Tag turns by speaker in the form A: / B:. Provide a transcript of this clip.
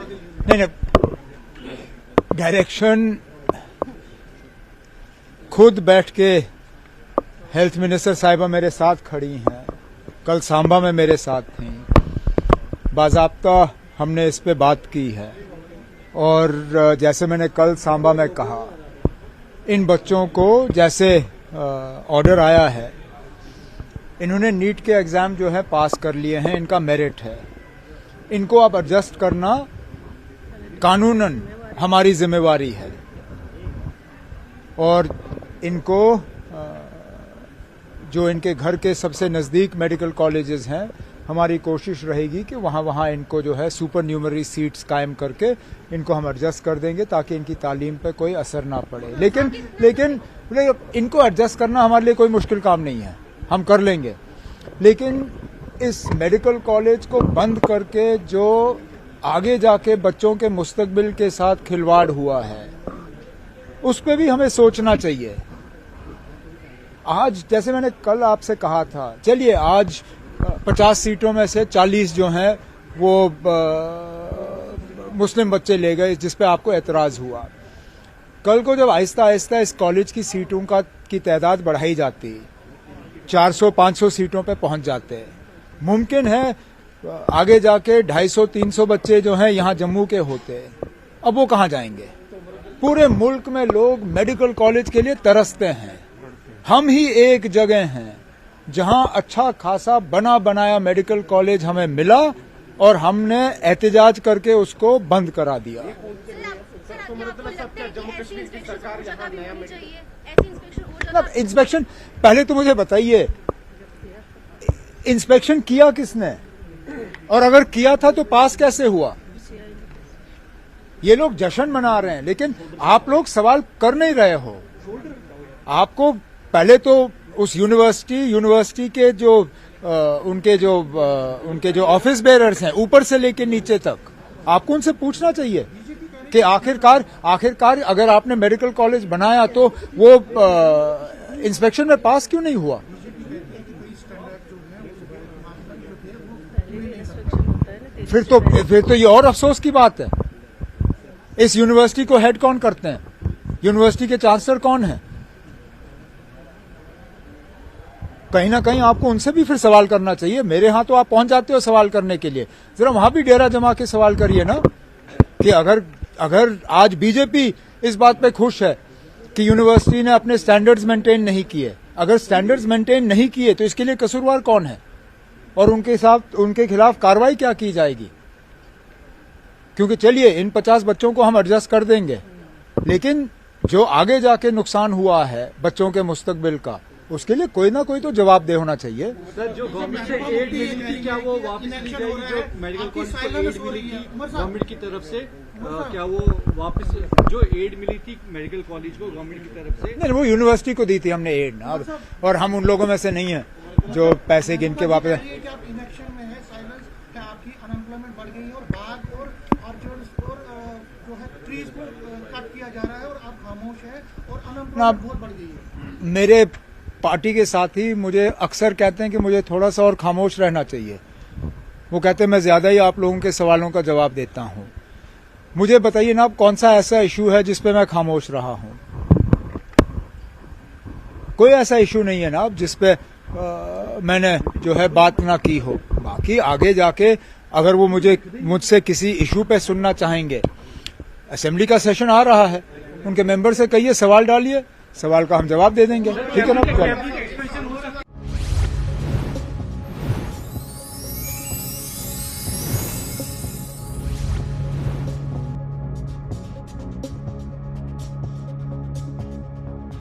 A: नहीं, डायरेक्शन खुद बैठ के हेल्थ मिनिस्टर साहिबा मेरे साथ खड़ी हैं, कल सांबा में मेरे साथ थी, बाज़ाब्ता हमने इस पे बात की है। और जैसे मैंने कल सांबा में कहा, इन बच्चों को जैसे ऑर्डर आया है, इन्होंने नीट के एग्जाम जो है पास कर लिए हैं, इनका मेरिट है, इनको अब एडजस्ट करना कानूनन हमारी जिम्मेवारी है। और इनको जो इनके घर के सबसे नज़दीक मेडिकल कॉलेजेस हैं, हमारी कोशिश रहेगी कि वहाँ इनको जो है सुपर न्यूमरी सीट्स कायम करके इनको हम एडजस्ट कर देंगे ताकि इनकी तालीम पे कोई असर ना पड़े। लेकिन इनको एडजस्ट करना हमारे लिए कोई मुश्किल काम नहीं है, हम कर लेंगे। लेकिन इस मेडिकल कॉलेज को बंद करके जो आगे जाके बच्चों के मुस्तकबिल के साथ खिलवाड़ हुआ है, उस पर भी हमें सोचना चाहिए। आज जैसे मैंने कल आपसे कहा था, चलिए आज 50 सीटों में से 40 जो हैं वो मुस्लिम बच्चे ले गए, जिस पे आपको एतराज हुआ। कल को जब आहिस्ता आहिस्ता इस कॉलेज की सीटों की तादाद बढ़ाई जाती, 400-500 सीटों पे पहुंच जाते, मुमकिन है आगे जाके 250-300 बच्चे जो हैं यहाँ जम्मू के होते। अब वो कहाँ जाएंगे? पूरे मुल्क में लोग मेडिकल कॉलेज के लिए तरसते हैं। हम ही एक जगह हैं जहां अच्छा खासा बना बनाया मेडिकल कॉलेज हमें मिला और हमने एहतजाज करके उसको बंद करा दिया। इंस्पेक्शन पहले तो मुझे बताइए, इंस्पेक्शन किया किसने? और अगर किया था तो पास कैसे हुआ? ये लोग जश्न मना रहे हैं, लेकिन आप लोग सवाल कर नहीं रहे हो। आपको पहले तो उस यूनिवर्सिटी के जो उनके जो ऑफिस बेरर्स हैं ऊपर से लेके नीचे तक, आपको उनसे पूछना चाहिए कि आखिरकार अगर आपने मेडिकल कॉलेज बनाया तो वो इंस्पेक्शन में पास क्यों नहीं हुआ? फिर तो ये और अफसोस की बात है। इस यूनिवर्सिटी को हेड कौन करते हैं? यूनिवर्सिटी के चांसलर कौन है? कहीं ना कहीं आपको उनसे भी फिर सवाल करना चाहिए। मेरे यहां तो आप पहुंच जाते हो सवाल करने के लिए, जरा वहां भी डेरा जमा के सवाल करिए ना कि अगर आज बीजेपी इस बात पे खुश है कि यूनिवर्सिटी ने अपने स्टैंडर्ड्स मेंटेन नहीं किए, अगर स्टैंडर्ड्स मेंटेन नहीं किए तो इसके लिए कसूरवार कौन है और उनके खिलाफ कार्रवाई क्या की जाएगी? क्योंकि चलिए इन 50 बच्चों को हम एडजस्ट कर देंगे, लेकिन जो आगे जाके नुकसान हुआ है बच्चों के मुस्तकबिल का, उसके लिए कोई ना कोई तो जवाबदेह होना चाहिए।
B: सर, जो गवर्नमेंट से एड मिली थी क्या वो वापस ली जाएगी? जो मेडिकल कॉलेज को एड मिली थी गवर्नमेंट की तरफ से, क्या वो वापस जो एड मिली थी मेडिकल कॉलेज को गवर्नमेंट की तरफ से?
A: नहीं, वो यूनिवर्सिटी को दी थी हमने एड ना, और हम उन लोगों में से नहीं है जो पैसे गिन के वापस।
C: इलेक्शन में है साइलेंस, क्या आपकी अनएम्प्लॉयमेंट बढ़ गई और बाग और ऑर्चर्ड्स और जो है ट्रीज को कट किया जा रहा है और आप खामोश है और अनएम्प्लॉयमेंट बहुत बढ़ गई है?
A: मेरे पार्टी के साथी मुझे अक्सर कहते हैं कि मुझे थोड़ा सा और खामोश रहना चाहिए। वो कहते हैं मैं ज्यादा ही आप लोगों के सवालों का जवाब देता हूं। मुझे बताइए ना, अब कौन सा ऐसा इशू है जिस पे मैं खामोश रहा हूं? कोई ऐसा इशू नहीं है ना अब जिस पे मैंने जो है बात ना की हो। बाकी आगे जाके अगर वो मुझसे किसी इशू पे सुनना चाहेंगे, असेंबली का सेशन आ रहा है, उनके मेंबर से कहिए, सवाल डालिए, सवाल का हम जवाब दे देंगे। ठीक है ना?